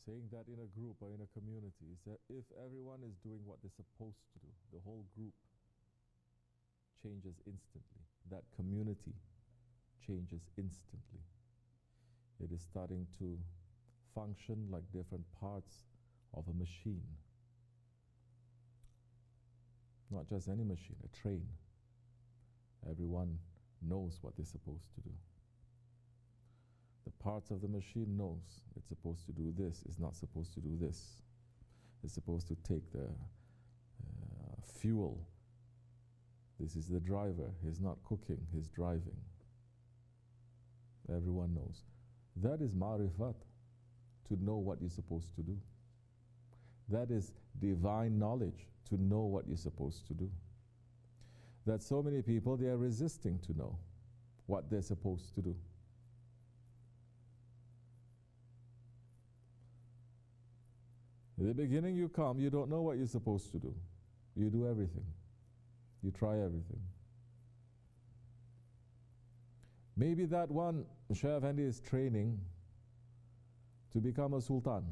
saying that in a group or in a community is that if everyone is doing what they're supposed to do, the whole group changes instantly. That community changes instantly. It is starting to function like different parts of a machine. Not just any machine, a train. Everyone knows what they're supposed to do. The parts of the machine knows it's supposed to do this, it's not supposed to do this. It's supposed to take the fuel. This is the driver. He's not cooking, he's driving. Everyone knows. That is ma'rifat, to know what you're supposed to do. That is divine knowledge, to know what you're supposed to do. That so many people, they are resisting to know what they're supposed to do. In the beginning you come, you don't know what you're supposed to do. You do everything. You try everything. Maybe that one, Shaykh Effendi is training to become a sultan.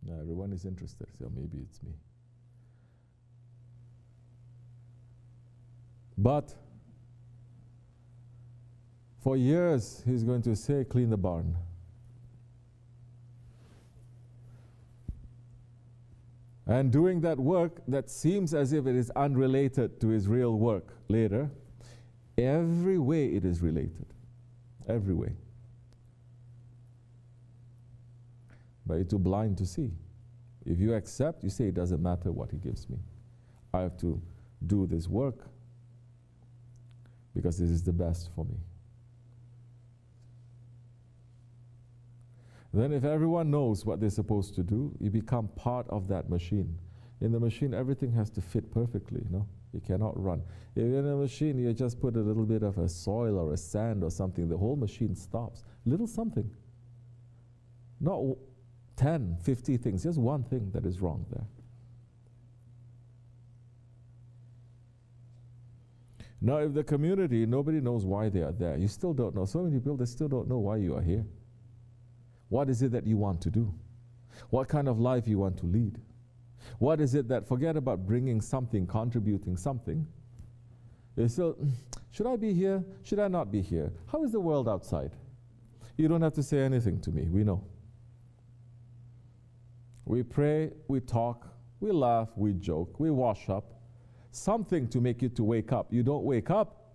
Now everyone is interested, so maybe it's me. But for years he's going to say, clean the barn. And doing that work that seems as if it is unrelated to his real work later, every way it is related. Every way. But you're too blind to see. If you accept, you say it doesn't matter what he gives me. I have to do this work because this is the best for me. Then if everyone knows what they're supposed to do, you become part of that machine. In the machine, everything has to fit perfectly, You cannot run. If you're in a machine, you just put a little bit of a soil or a sand or something, the whole machine stops. Little something. Not 10, 50 things, just one thing that is wrong there. Now, if the community, nobody knows why they are there, you still don't know. So many people, they still don't know why you are here. What is it that you want to do? What kind of life you want to lead? What is it that, forget about bringing something, contributing something. You still, should I be here? Should I not be here? How is the world outside? You don't have to say anything to me, we know. We pray, we talk, we laugh, we joke, we wash up. Something to make you to wake up. You don't wake up,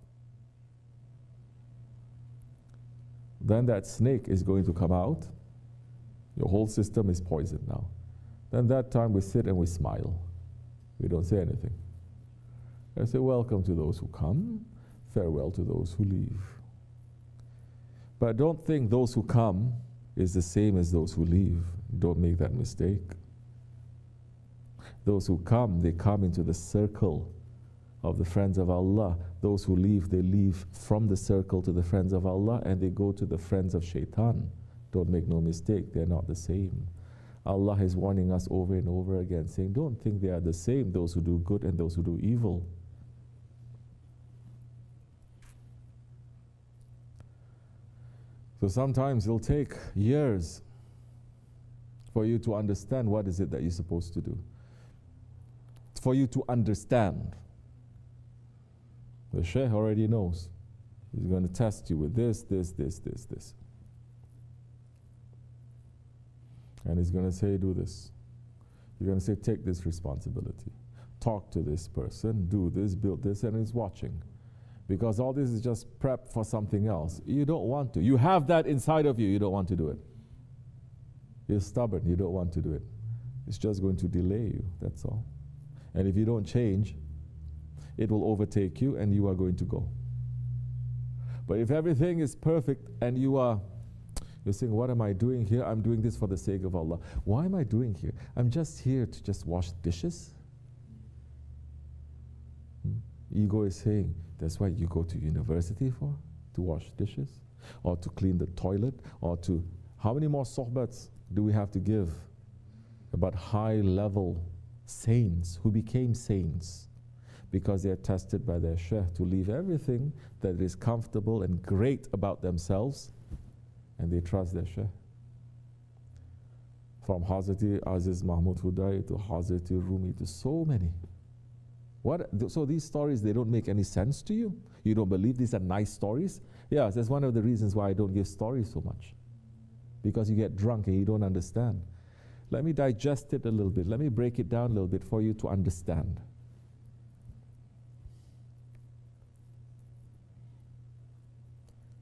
then that snake is going to come out. Your whole system is poisoned now. Then that time we sit and we smile. We don't say anything. I say, welcome to those who come, farewell to those who leave. But don't think those who come is the same as those who leave. Don't make that mistake. Those who come, they come into the circle of the friends of Allah. Those who leave, they leave from the circle to the friends of Allah and they go to the friends of shaitan. Don't make no mistake, they're not the same. Allah is warning us over and over again, saying, don't think they are the same, those who do good and those who do evil. So sometimes it'll take years for you to understand what is it that you're supposed to do. For you to understand. The Shaykh already knows. He's going to test you with this. And he's going to say, do this. You're going to say, take this responsibility. Talk to this person, do this, build this, and he's watching. Because all this is just prep for something else. You don't want to. You have that inside of you, you don't want to do it. You're stubborn, you don't want to do it. It's just going to delay you, that's all. And if you don't change, it will overtake you and you are going to go. But if everything is perfect and you're saying, what am I doing here? I'm doing this for the sake of Allah. Why am I doing here? I'm just here to just wash dishes. Ego is saying, that's what you go to university for? To wash dishes? Or to clean the toilet? Or to, how many more sohbets do we have to give about high-level saints who became saints because they are tested by their Shaykh to leave everything that is comfortable and great about themselves and they trust their Shaykh. From Hazrati Aziz Mahmud Hudai to Hazrati Rumi to so many. So these stories, they don't make any sense to you? You don't believe these are nice stories? Yes, that's one of the reasons why I don't give stories so much. Because you get drunk and you don't understand. Let me digest it a little bit. Let me break it down a little bit for you to understand.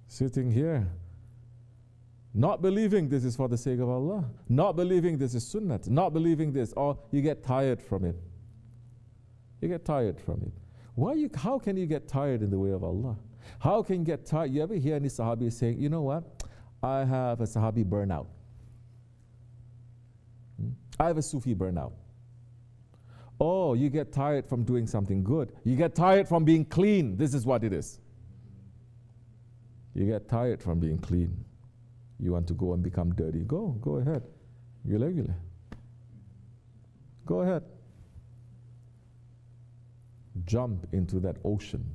Sitting here, not believing this is for the sake of Allah, not believing this is sunnat, not believing this, or you get tired from it. You get tired from it. How can you get tired in the way of Allah? How can you get tired? You ever hear any Sahabi saying, you know what? I have a Sahabi burnout. I have a Sufi burnout. Oh, you get tired from doing something good. You get tired from being clean. This is what it is. You get tired from being clean. You want to go and become dirty. Go ahead. Gule. Go ahead. Jump into that ocean.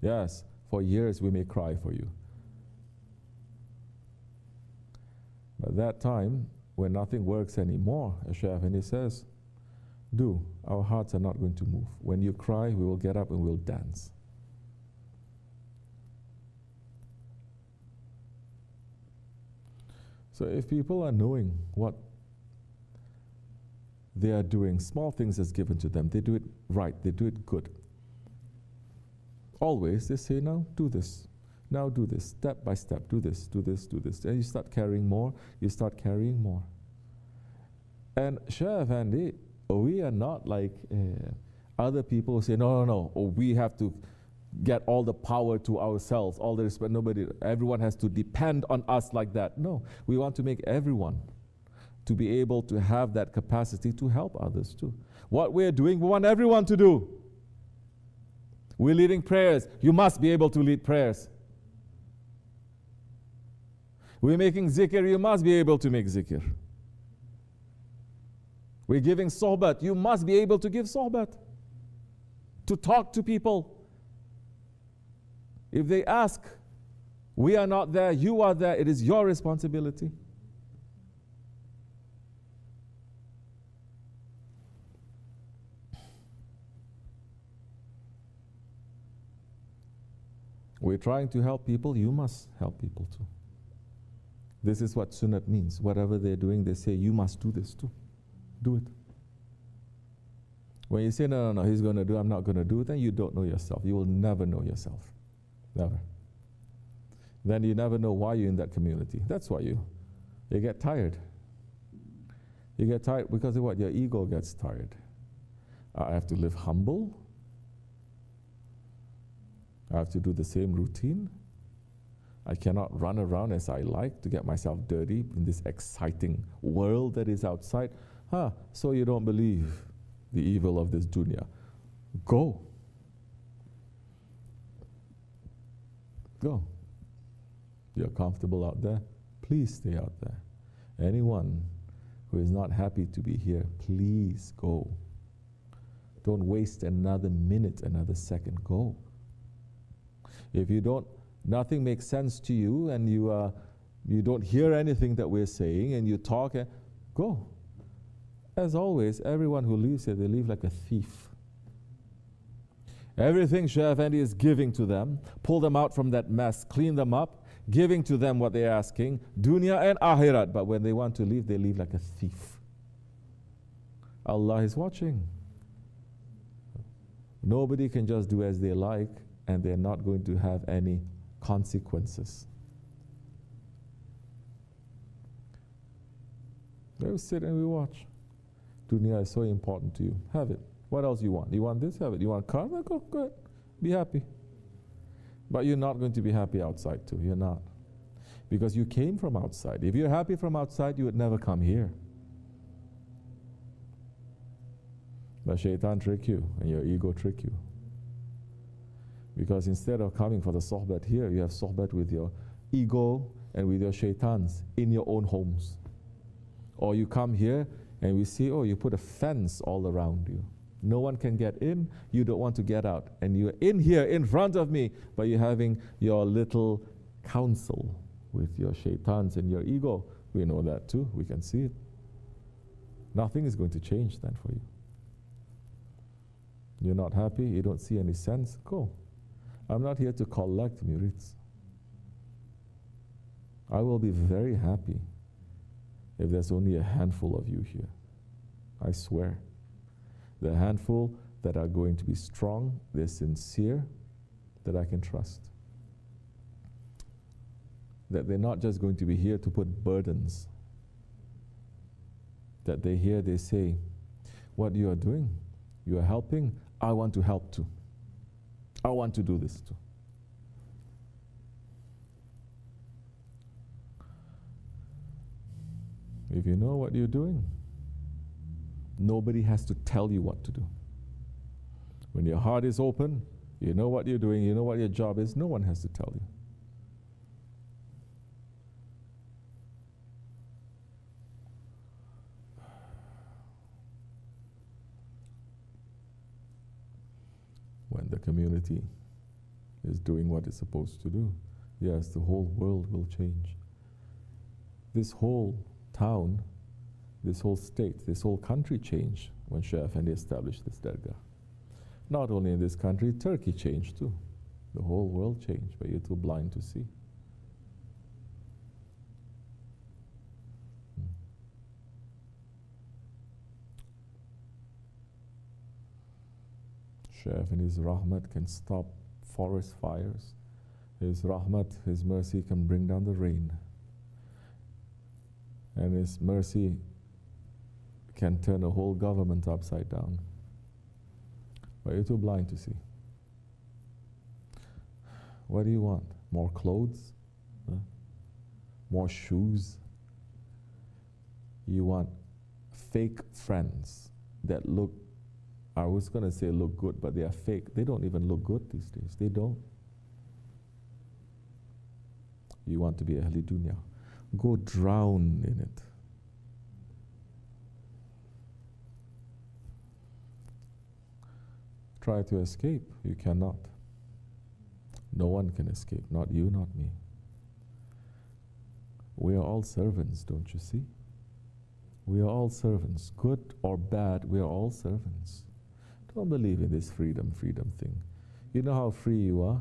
Yes, for years we may cry for you. But that time, when nothing works anymore, as Shaykh Effendi says, our hearts are not going to move. When you cry, we will get up and we'll dance. So if people are knowing what they are doing, small things is given to them, they do it right, they do it good. Always they say, now do this, now do this, step by step, do this, do this, do this. And you start carrying more, you start carrying more. And Shaykh Effendi, we are not like other people who say, no, we have to get all the power to ourselves, all the respect, everyone has to depend on us like that. No, we want to make everyone to be able to have that capacity to help others too. What we're doing, we want everyone to do. We're leading prayers. You must be able to lead prayers. We're making zikr. You must be able to make zikr. We're giving sohbet. You must be able to give sohbet. To talk to people. If they ask, we are not there, you are there, it is your responsibility. We're trying to help people, you must help people too. This is what sunnat means. Whatever they're doing, they say, you must do this too. Do it. When you say, no, he's going to do, I'm not going to do it, then you don't know yourself. You will never know yourself. Never. Then you never know why you're in that community. That's why you get tired. You get tired because of what? Your ego gets tired. I have to live humble. I have to do the same routine. I cannot run around as I like to get myself dirty in this exciting world that is outside. So you don't believe the evil of this dunya. Go. Go. You're comfortable out there? Please stay out there. Anyone who is not happy to be here, please go. Don't waste another minute, another second. Go. If nothing makes sense to you and you don't hear anything that we're saying and you talk, go. As always, everyone who leaves here, they leave like a thief. Everything Shaykh Effendi is giving to them, pull them out from that mess, clean them up, giving to them what they're asking, dunya and akhirat. But when they want to leave, they leave like a thief. Allah is watching. Nobody can just do as they like, and they're not going to have any consequences. We sit and we watch. Dunya is so important to you. Have it. What else you want? You want this? Have it. You want a car? Go ahead. Be happy. But you're not going to be happy outside too. You're not. Because you came from outside. If you're happy from outside, you would never come here. But shaitan trick you and your ego trick you. Because instead of coming for the sohbet here, you have sohbet with your ego and with your shaitans in your own homes. Or you come here and we see, you put a fence all around you. No one can get in, you don't want to get out. And you're in here, in front of me, but you're having your little council with your shaitans and your ego. We know that too. We can see it. Nothing is going to change then for you. You're not happy, you don't see any sense, go. I'm not here to collect murids. I will be very happy if there's only a handful of you here. I swear. The handful that are going to be strong, they're sincere, that I can trust. That they're not just going to be here to put burdens. That they hear, they say, what you are doing, you are helping, I want to help too. I want to do this too. If you know what you're doing, nobody has to tell you what to do. When your heart is open, you know what you're doing, you know what your job is, no one has to tell you. When the community is doing what it's supposed to do, yes, the whole world will change. This whole town, this whole state, this whole country changed when Shaykh Effendi established this Dergah. Not only in this country, Turkey changed too. The whole world changed, but you're too blind to see. Shaykh Effendi's rahmat can stop forest fires. His rahmat, his mercy can bring down the rain. And his mercy can turn a whole government upside down. But you're too blind to see. What do you want? More clothes? Huh? More shoes? You want fake friends that look, I was going to say look good, but they are fake. They don't even look good these days. They don't. You want to be Ahli Dunya. Go drown in it. Try to escape. You cannot. No one can escape. Not you, not me. We are all servants, don't you see? We are all servants. Good or bad, we are all servants. Don't believe in this freedom thing. You know how free you are?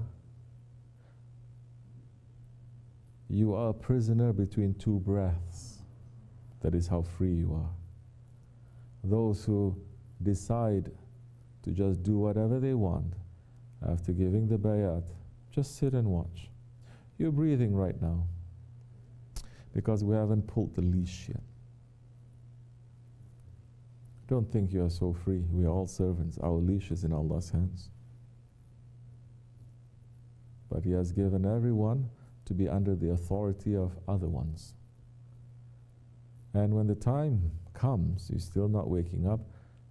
You are a prisoner between two breaths. That is how free you are. Those who decide to just do whatever they want after giving the bayat, just sit and watch. You're breathing right now because we haven't pulled the leash yet. Don't think you are so free. We are all servants. Our leash is in Allah's hands. But He has given everyone to be under the authority of other ones. And when the time comes, you're still not waking up,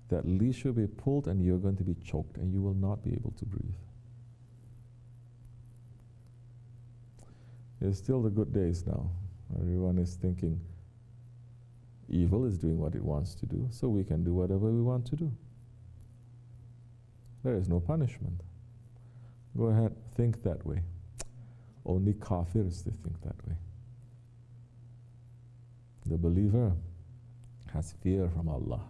that leash will be pulled and you're going to be choked and you will not be able to breathe. It's still the good days now. Everyone is thinking evil is doing what it wants to do, so we can do whatever we want to do. There is no punishment. Go ahead, think that way. Only kafirs, they think that way. The believer has fear from Allah.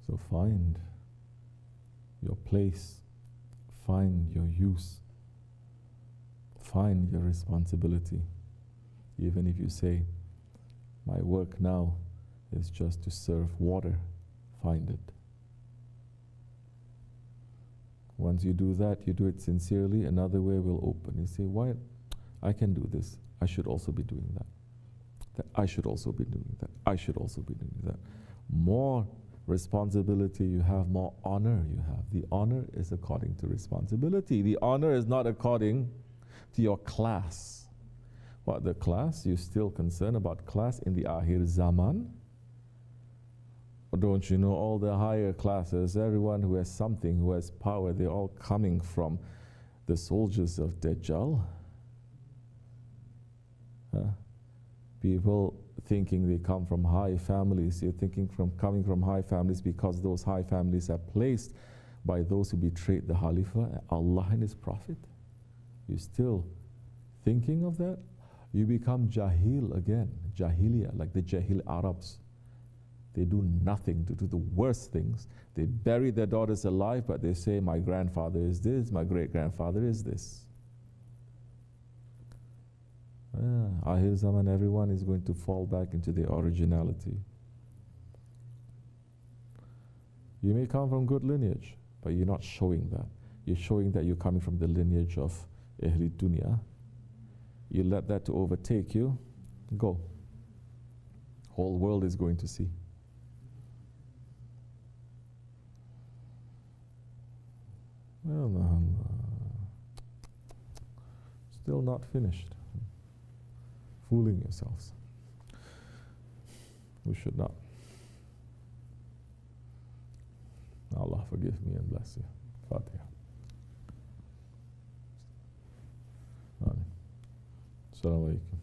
So find your place, find your use, find your responsibility. Even if you say, my work now is just to serve water, find it. Once you do that, you do it sincerely, another way will open. You say, why? I can do this. I should also be doing that. I should also be doing that. I should also be doing that. More responsibility you have, more honor you have. The honor is according to responsibility. The honor is not according to your class. What, the class? You're still concerned about class in the Ahir Zaman? Or don't you know all the higher classes, everyone who has something, who has power, they're all coming from the soldiers of Dajjal? People thinking they come from high families. You're coming from high families because those high families are placed by those who betrayed the Khalifa, Allah and His Prophet. You're still thinking of that? You become Jahil again, Jahiliya, like the Jahil Arabs. They do nothing, to do the worst things. They bury their daughters alive, but they say, my grandfather is this, my great-grandfather is this. Ahir Zaman, everyone is going to fall back into their originality. You may come from good lineage, but you're not showing that. You're showing that you're coming from the lineage of Ahli Dunya. You let that to overtake you, go. Whole world is going to see. Well, still not finished. Fooling yourselves. We should not. Allah forgive me and bless you. Fatiha. Amen. Assalamu alaikum.